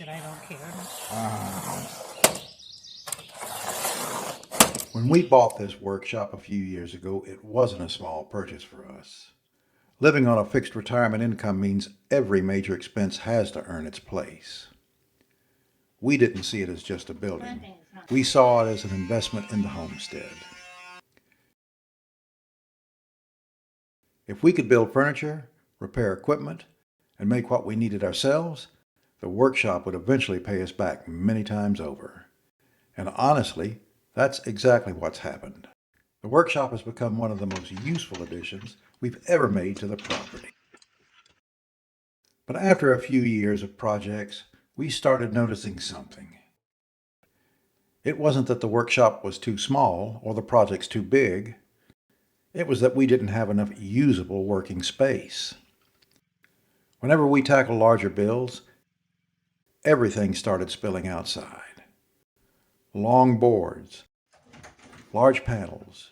that I don't care. When we bought this workshop a few years ago, it wasn't a small purchase for us. Living on a fixed retirement income means every major expense has to earn its place. We didn't see it as just a building. We saw it as an investment in the homestead. If we could build furniture, repair equipment, and make what we needed ourselves, the workshop would eventually pay us back many times over. And honestly, that's exactly what's happened. The workshop has become one of the most useful additions we've ever made to the property. But after a few years of projects, we started noticing something. It wasn't that the workshop was too small or the projects too big. It was that we didn't have enough usable working space. Whenever we tackled larger builds, everything started spilling outside. Long boards, large panels,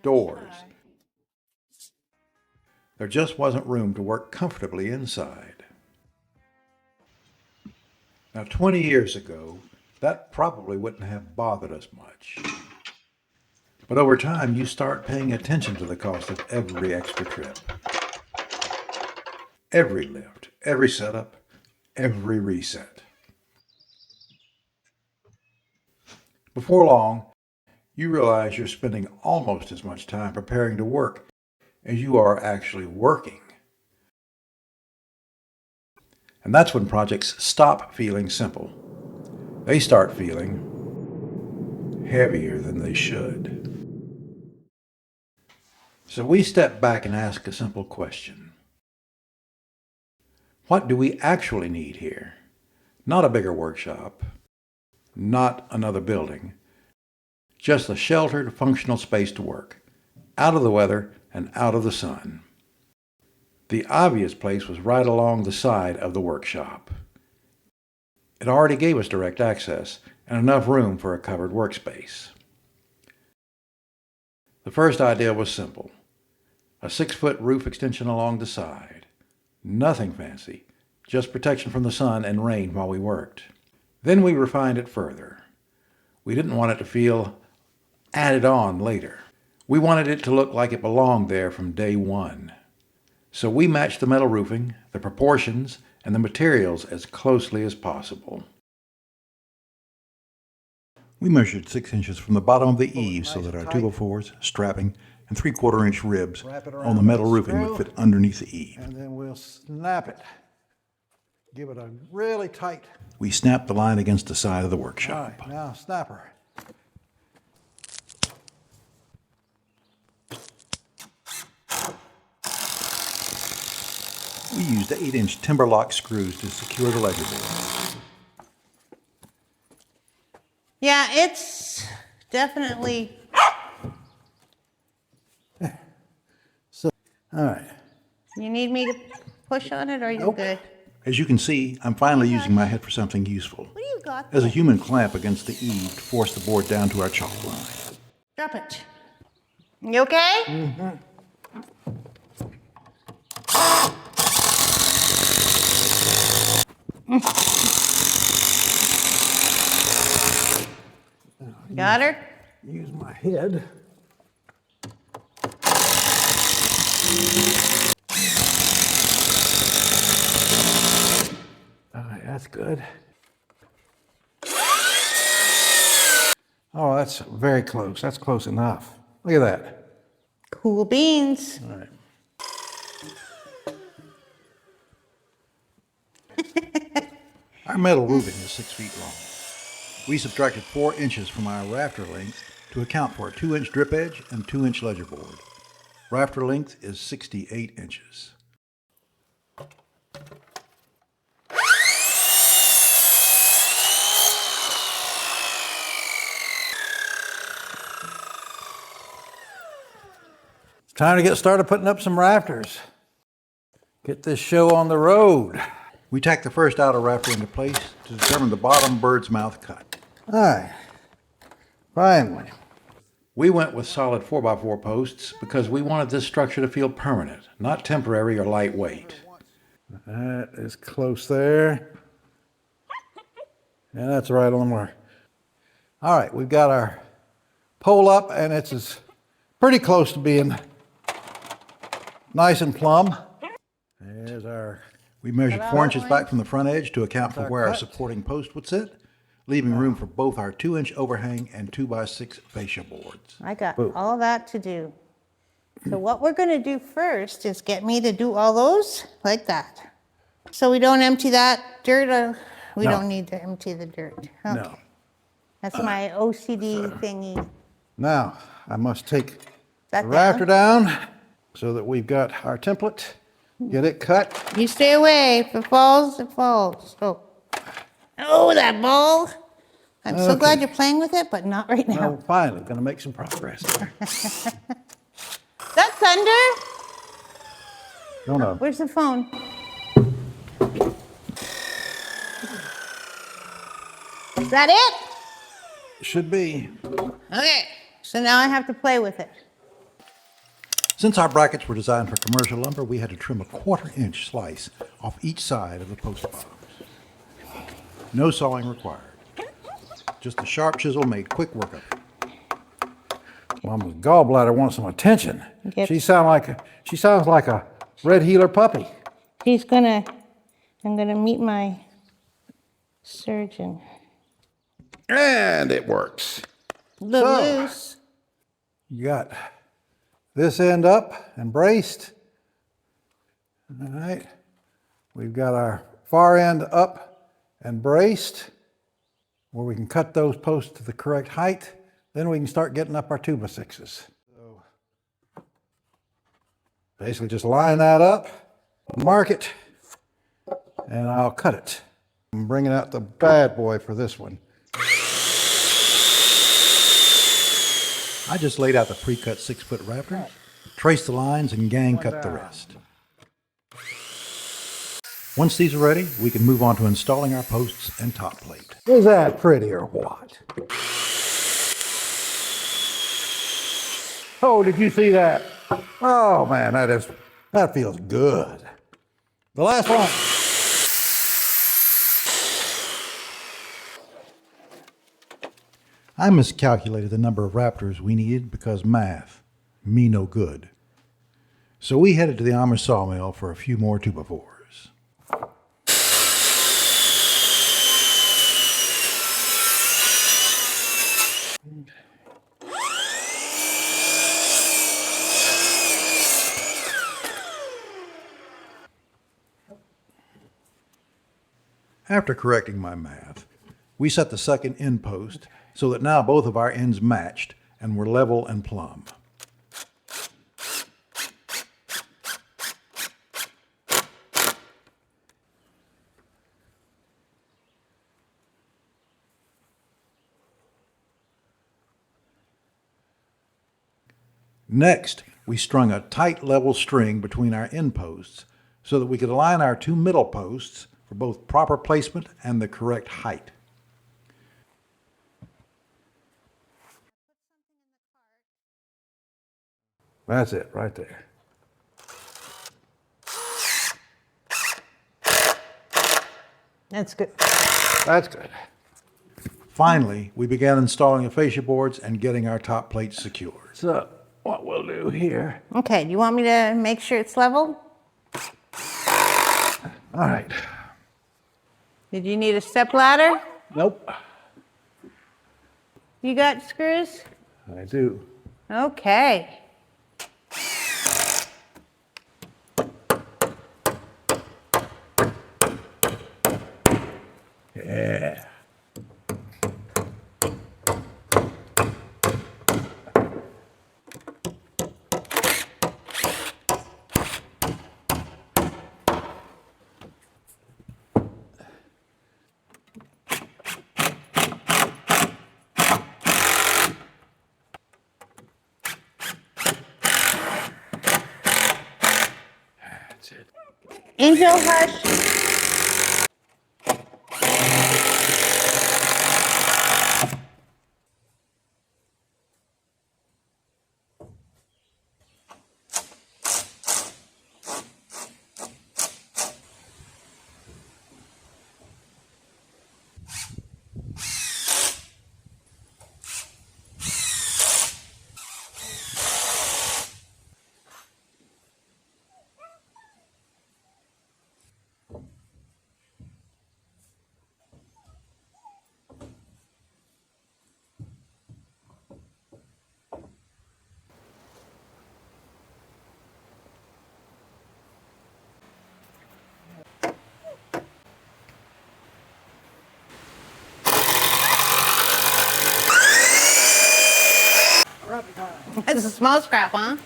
doors. There just wasn't room to work comfortably inside. Now, 20 years ago, that probably wouldn't have bothered us much. But over time, you start paying attention to the cost of every extra trip. Every lift, every setup, every reset. Before long, you realize you're spending almost as much time preparing to work as you are actually working. And that's when projects stop feeling simple. They start feeling heavier than they should. So we step back and ask a simple question. What do we actually need here? Not a bigger workshop, not another building, just a sheltered, functional space to work, out of the weather and out of the sun. The obvious place was right along the side of the workshop. It already gave us direct access and enough room for a covered workspace. The first idea was simple. A 6-foot roof extension along the side. Nothing fancy, just protection from the sun and rain while we worked. Then we refined it further. We didn't want it to feel added on later. We wanted it to look like it belonged there from day one. So we matched the metal roofing, the proportions, and the materials as closely as possible. We measured 6 inches from the bottom of the eave so that our 2x4s, strapping, and 3/4 inch ribs on the metal roofing would fit underneath the eave. And then we'll snap it. Give it a really tight. We snapped the line against the side of the workshop. All right, now snapper. We used 8-inch timber lock screws to secure the ledger board. Yeah, it's definitely. All right. You need me to push on it, or are you good? As you can see, I'm finally using my head for something useful. What do you got? As a human clamp against the eave to force the board down to our chalk line. Drop it. You okay? Mm-hmm. Got her? Use my head. All right, that's good. Oh, that's very close. That's close enough. Look at that. Cool beans. All right. Our metal roofing is 6 feet long. We subtracted 4 inches from our rafter length to account for a 2-inch drip edge and 2-inch ledger board. Rafter length is 68 inches. Time to get started putting up some rafters. Get this show on the road. We tacked the first outer rafter into place to determine the bottom bird's mouth cut. All right. Finally. We went with solid 4x4 posts because we wanted this structure to feel permanent, not temporary or lightweight. That is close there. Yeah, that's right on where. All right, we've got our pole up, and it's pretty close to being nice and plumb. There's our. We measured Cut 4 out inches lines. back from the front edge to account for our where our cut. supporting post would sit, leaving room for both our 2-inch overhang and 2x6 fascia boards. I got all that to do. So what we're gonna do first is get me to do all those like that. So we don't empty that dirt, we No. don't need to empty the dirt. Okay. No. That's my OCD thingy. Now, I must take That the rafter down. down so that we've got our template. Get it cut. You stay away. If it falls, it falls. Oh, that ball. I'm so glad you're playing with it, but not right now. Now, finally, going to make some progress. That's thunder. No, no. Where's the phone? Is that it? Should be. Okay. So now I have to play with it. Since our brackets were designed for commercial lumber, we had to trim a 1/4 inch slice off each side of the post bottoms. No sawing required. Just a sharp chisel made quick work of it. Mama's gallbladder wants some attention. Get- She sounds like a red heeler puppy. I'm gonna meet my surgeon. And it works. A little So- loose. You got this end up and braced. All right. We've got our far end up and braced, where we can cut those posts to the correct height. Then we can start getting up our 2x6s. So basically just line that up, mark it, and I'll cut it. I'm bringing out the bad boy for this one. I just laid out the pre-cut 6-foot rafters, traced the lines, and gang cut the rest. Once these are ready, we can move on to installing our posts and top plate. Is that pretty or what? Oh, did you see that? Oh man, that feels good. The last one. I miscalculated the number of rafters we needed because math, me no good. So we headed to the Amish Sawmill for a few more 2x4s. After correcting my math, we set the second end post so that now both of our ends matched and were level and plumb. Next, we strung a tight level string between our end posts so that we could align our 2 middle posts for both proper placement and the correct height. That's it, right there. That's good. That's good. Finally, we began installing the fascia boards and getting our top plates secured. So what we'll do here. Okay, do you want me to make sure it's level? All right. Did you need a step ladder? Nope. You got screws? I do. Okay. Yeah. That's it. Angel, hush. It's a small scrap, huh?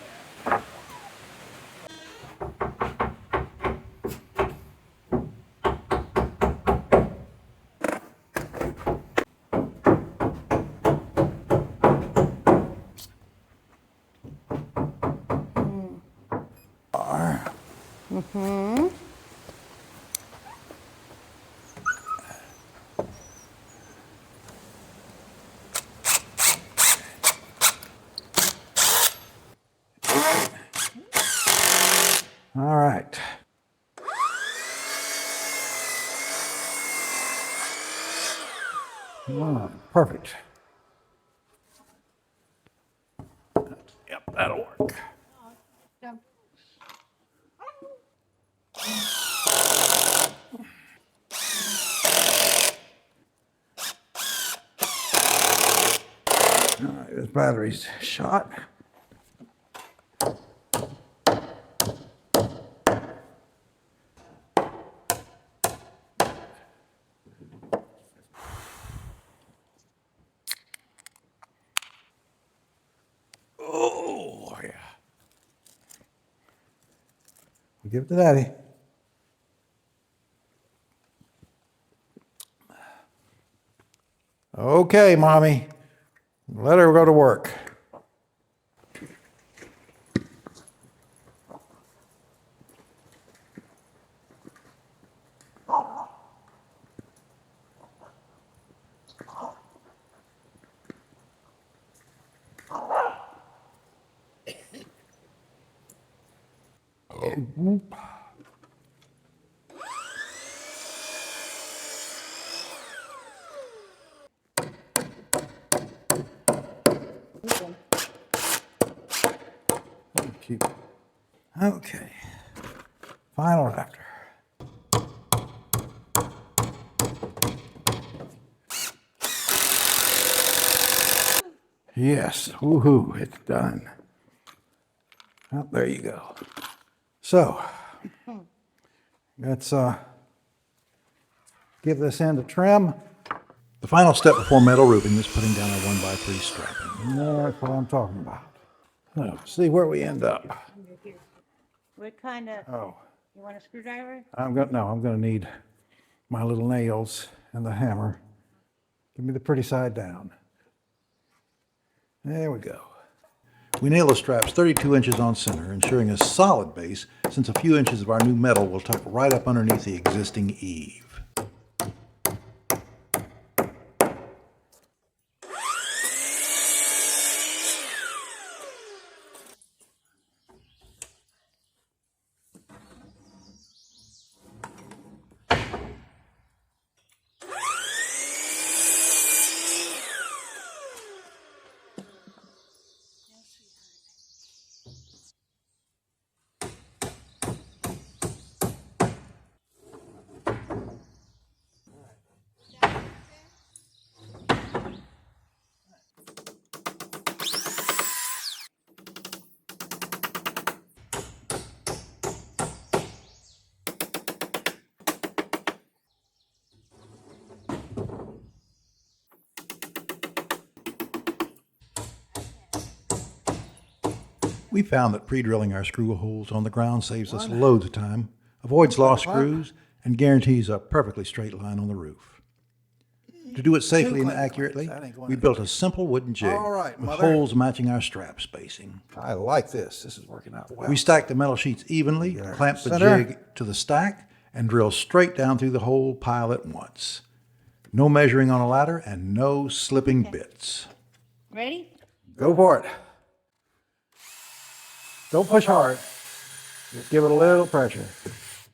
All right. Oh, perfect. Yep, that'll work. All right, this battery's shot. Oh, yeah. We'll give it to Daddy. Okay, Mommy. Let her go to work. Keep. Okay. Final Rafter. Yes. Woohoo! It's done. Oh, there you go. So, let's give this end a trim. The final step before metal roofing is putting down our 1x3 strapping. That's what I'm talking about. So, see where we end up. What kind of, Oh, you want a screwdriver? I'm gonna need my little nails and the hammer. Give me the pretty side down. There we go. We nail the straps 32 inches on center, ensuring a solid base since a few inches of our new metal will tuck right up underneath the existing eave. We found that pre-drilling our screw holes on the ground saves us loads of time, avoids lost screws, and guarantees a perfectly straight line on the roof. To do it safely and accurately, we built a simple wooden jig All right, with Mother. holes matching our strap spacing. I like this. This is working out well. We stacked the metal sheets evenly, clamped the Center. jig to the stack, and drilled straight down through the whole pile at once. No measuring on a ladder and no slipping bits. Ready? Go for it. Don't push hard. Just give it a little pressure.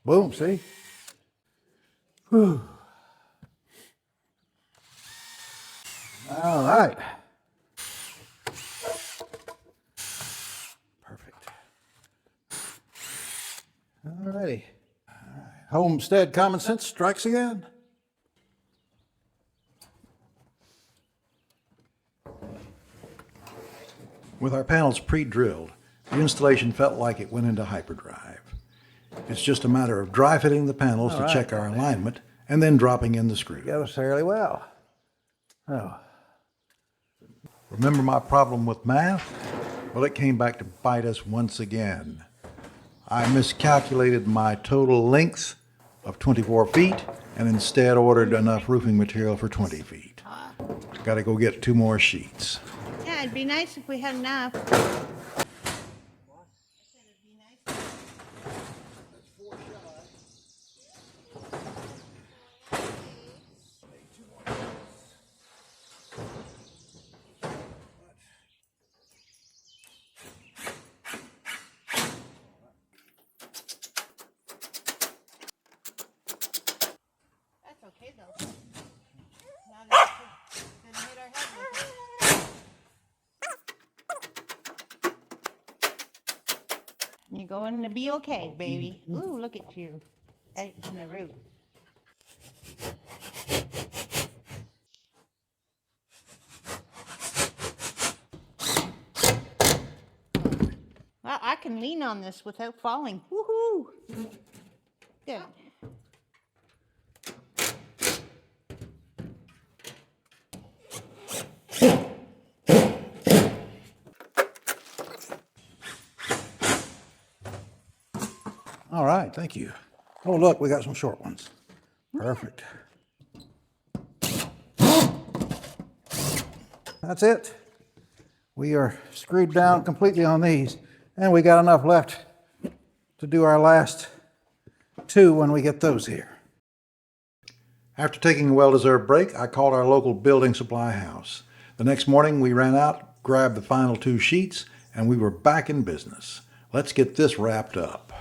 Boom, see? Whew. All right. Perfect. All righty. Homestead common sense strikes again. With our panels pre-drilled, the installation felt like it went into hyperdrive. It's just a matter of dry fitting the panels to check our alignment and then dropping in the screw. Goes fairly well. Oh, Remember my problem with math? Well, it came back to bite us once again. I miscalculated my total length of 24 feet and instead ordered enough roofing material for 20 feet. Got to go get 2 more sheets. Yeah, it'd be nice if we had enough. That's okay though. Now that it's gonna hit our head with it. You're going to be okay, baby. Ooh, look at you. Out in the roof. Well, I can lean on this without falling. Woohoo! Good. All right, thank you. Oh, look, we got some short ones. Perfect. That's it. We are screwed down completely on these, and we got enough left to do our last 2 when we get those here. After taking a well-deserved break, I called our local building supply house. The next morning, we ran out, grabbed the final 2 sheets, and we were back in business. Let's get this wrapped up.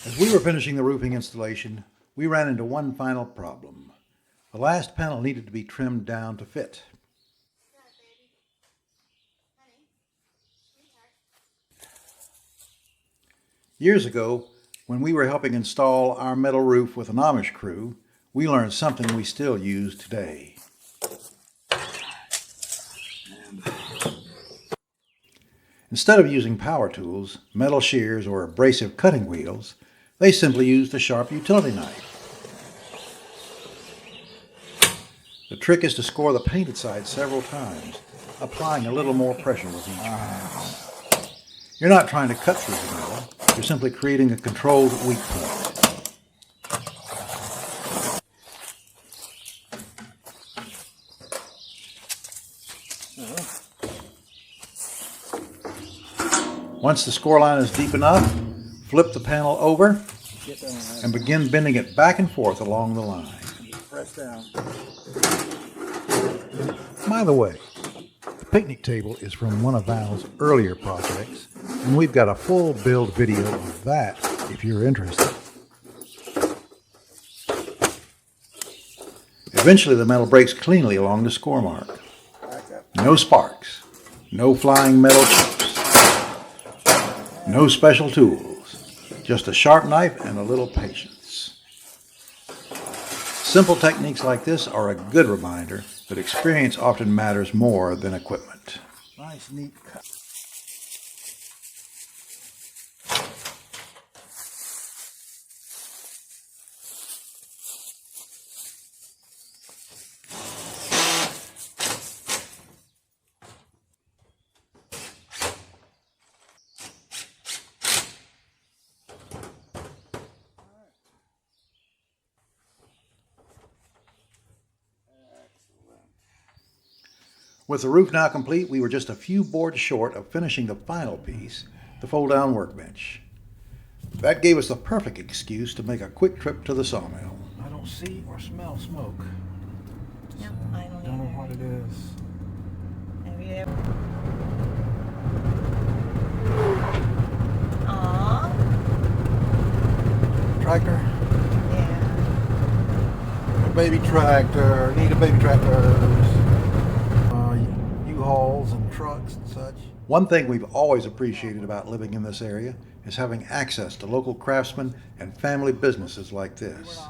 As we were finishing the roofing installation, we ran into one final problem. The last panel needed to be trimmed down to fit. Years ago, when we were helping install our metal roof with an Amish crew, we learned something we still use today. Instead of using power tools, metal shears, or abrasive cutting wheels, they simply used a sharp utility knife. The trick is to score the painted side several times, applying a little more pressure with each pass. You're not trying to cut through the metal, you're simply creating a controlled weak point. Once the score line is deep enough, flip the panel over and begin bending it back and forth along the line. Press down. By the way, the picnic table is from one of Val's earlier projects, and we've got a full build video of that if you're interested. Eventually the metal breaks cleanly along the score mark. No sparks, no flying metal chips, no special tools, just a sharp knife and a little patience. Simple techniques like this are a good reminder that experience often matters more than equipment. Nice, neat cut. With the roof now complete, we were just a few boards short of finishing the final piece, the fold-down workbench. That gave us the perfect excuse to make a quick trip to the sawmill. I don't see or smell smoke. No, I don't Don't know either. what it is. Have you ever? Aww. Tractor? Yeah. baby tractor, need a baby tractors, U-Hauls and trucks and such. One thing we've always appreciated about living in this area is having access to local craftsmen and family businesses like this.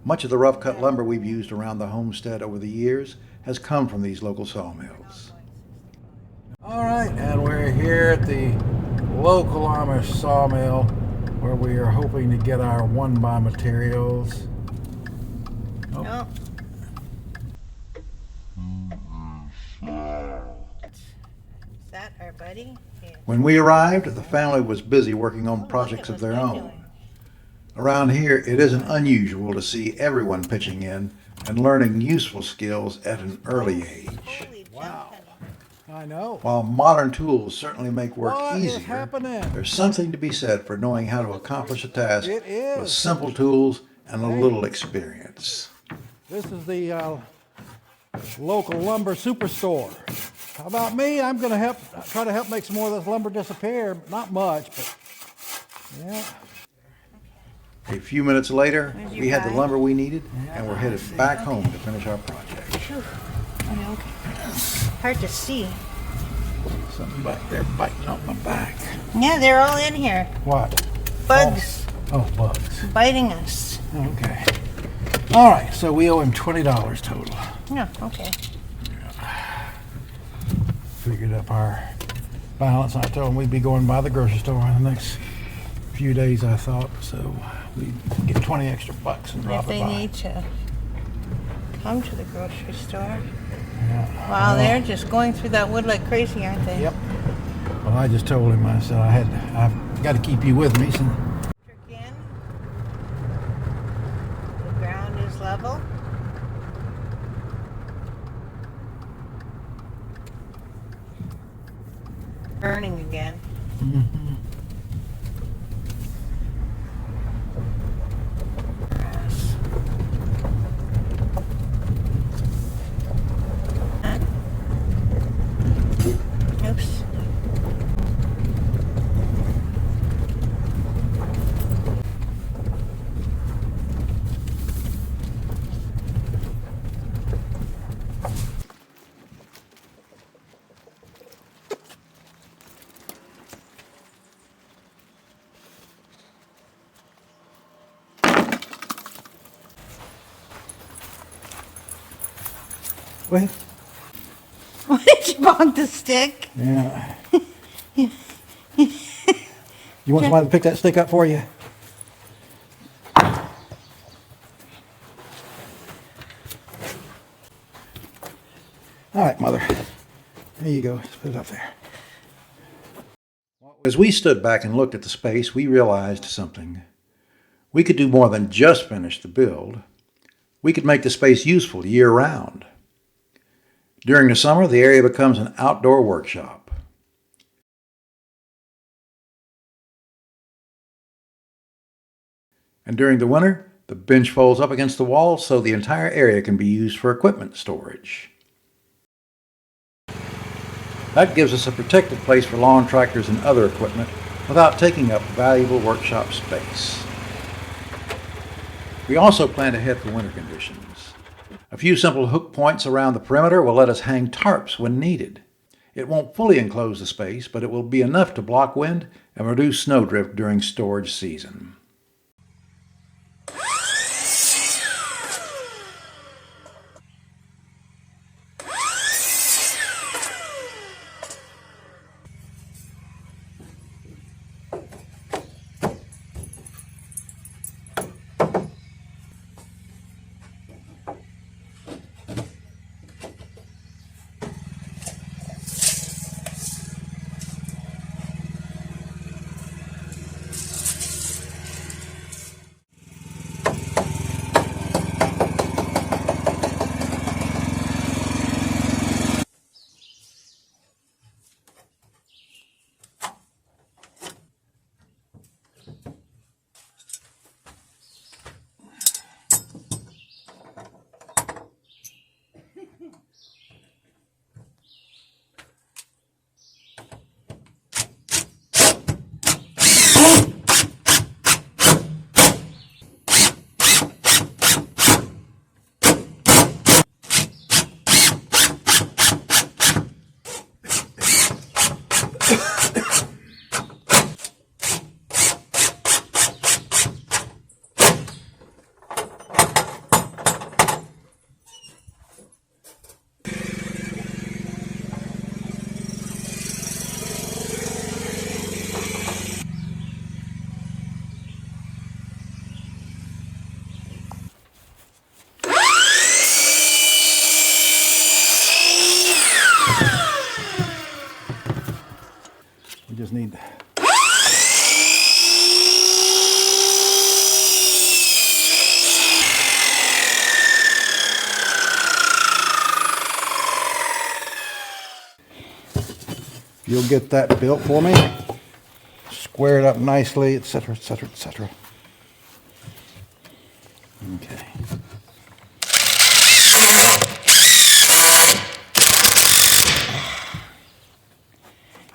Much of the rough cut lumber we've used around the homestead over the years has come from these local sawmills. All right, and we're here at the local Amish sawmill where we are hoping to get our one-by materials. Oh. No. Is that our buddy? Yeah. When we arrived, the family was busy working on projects of their own. Around here, it isn't unusual to see everyone pitching in and learning useful skills at an early age. Wow. I know. While modern tools certainly make work What is easier, happening? there's something to be said for knowing how to accomplish a task It is. with simple tools and a little experience. This is the local lumber superstore. How about me? I'm going to try to help make some more of this lumber disappear. Not much, but yeah. A few minutes later, Where's your we had the bag? lumber we needed, and we're headed back home to finish our project. Okay. Hard to see. Something back there biting on my back. Yeah, they're all in here. What? Bugs Oh, bugs. biting us. Okay. All right, so we owe him $20 total. Yeah, okay. Figured up our balance. I told him we'd be going by the grocery store in the next few days, I thought. So we'd get 20 extra bucks and drop If it they by. need to come to the grocery store. Yeah. Wow, they're just going through that wood like crazy, aren't they? Yep. Well, I just told him, I said, I've got to keep you with me. So Again, the ground is level. Burning again. Grass. Oops. wait. Why did you bonk the stick? Yeah. You want somebody to pick that stick up for you? All right, Mother. There you go. Just put it up there. As we stood back and looked at the space, we realized something. We could do more than just finish the build. We could make the space useful year-round. During the summer, the area becomes an outdoor workshop. And during the winter, the bench folds up against the wall so the entire area can be used for equipment storage. That gives us a protected place for lawn tractors and other equipment without taking up valuable workshop space. We also plan ahead for winter conditions. A few simple hook points around the perimeter will let us hang tarps when needed. It won't fully enclose the space, but it will be enough to block wind and reduce snowdrift during storage season. need to... You'll get that built for me, square it up nicely, etc., etc., etc. Okay.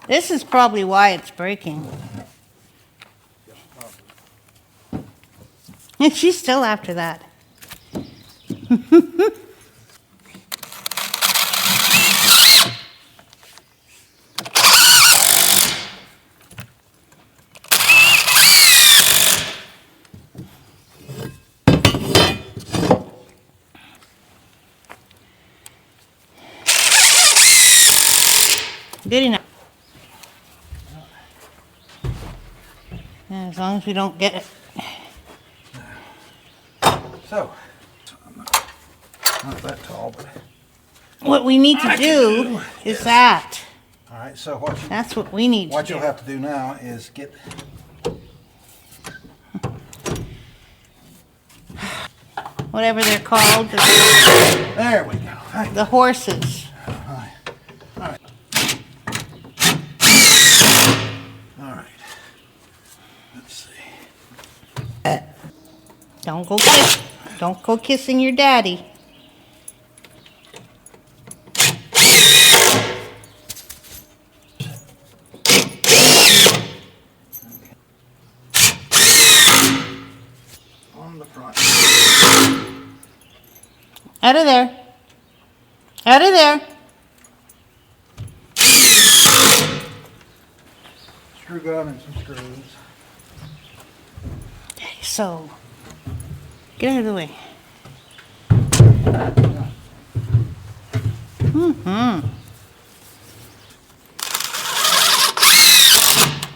This is probably why it's breaking. And she's still after that. Good enough. As long as we don't get it. So, not that tall, but... What we need to do is that. All right, so That's what we need to do. what you'll have to do now is get... Whatever they're called. There we go. All right. The horses. All right. All right. Let's see. Don't go kissing your daddy. On the front. Out of there. Out of there. Screw gun and some screws. So, get out of the way.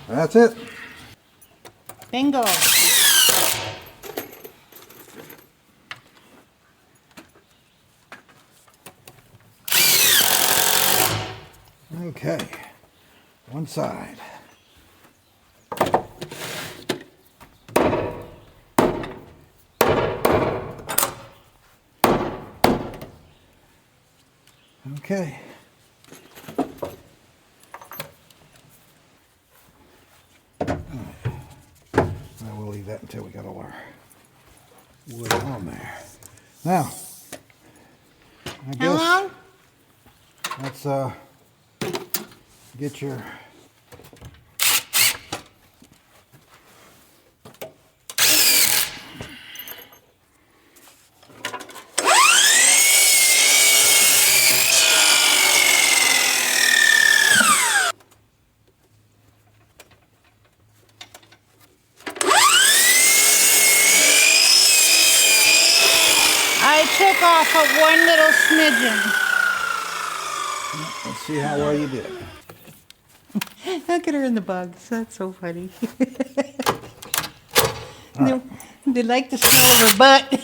That's it. Bingo. Okay. One side. Okay. Now we'll leave that until we got all our wood on there. Now, I How guess long? let's get your I took off a one little smidgen. let's see how well you did. Look at her in the bugs. That's so funny. They like the smell of her butt.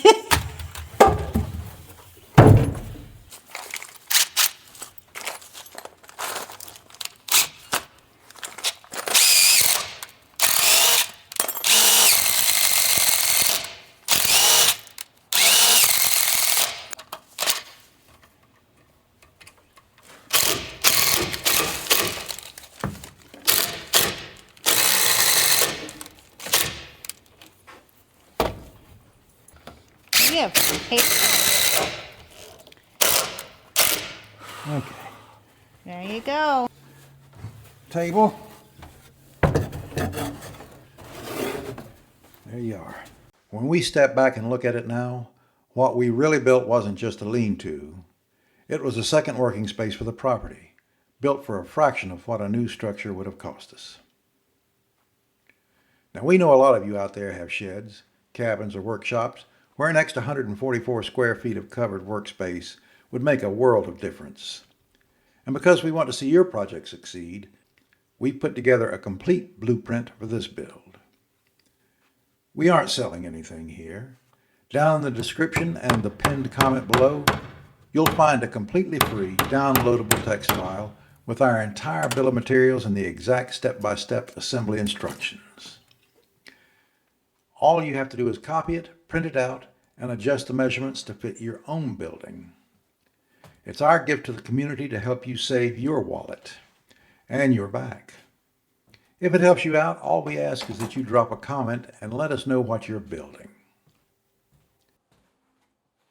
Yeah. Hey. Okay. There you go. Table. There you are. When we step back and look at it now, what we really built wasn't just a lean-to. It was a second working space for the property, built for a fraction of what a new structure would have cost us. Now, we know a lot of you out there have sheds, cabins, or workshops where an extra 144 square feet of covered workspace would make a world of difference. And because we want to see your project succeed, we've put together a complete blueprint for this build. We aren't selling anything here. Down in the description and the pinned comment below, you'll find a completely free downloadable text file with our entire bill of materials and the exact step-by-step assembly instructions. All you have to do is copy it, print it out, and adjust the measurements to fit your own building. It's our gift to the community to help you save your wallet and your back. If it helps you out, all we ask is that you drop a comment and let us know what you're building.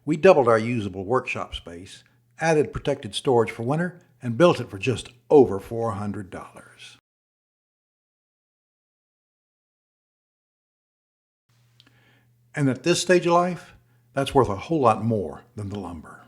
We doubled our usable workshop space, added protected storage for winter, and built it for just over $400. And at this stage of life, that's worth a whole lot more than the lumber.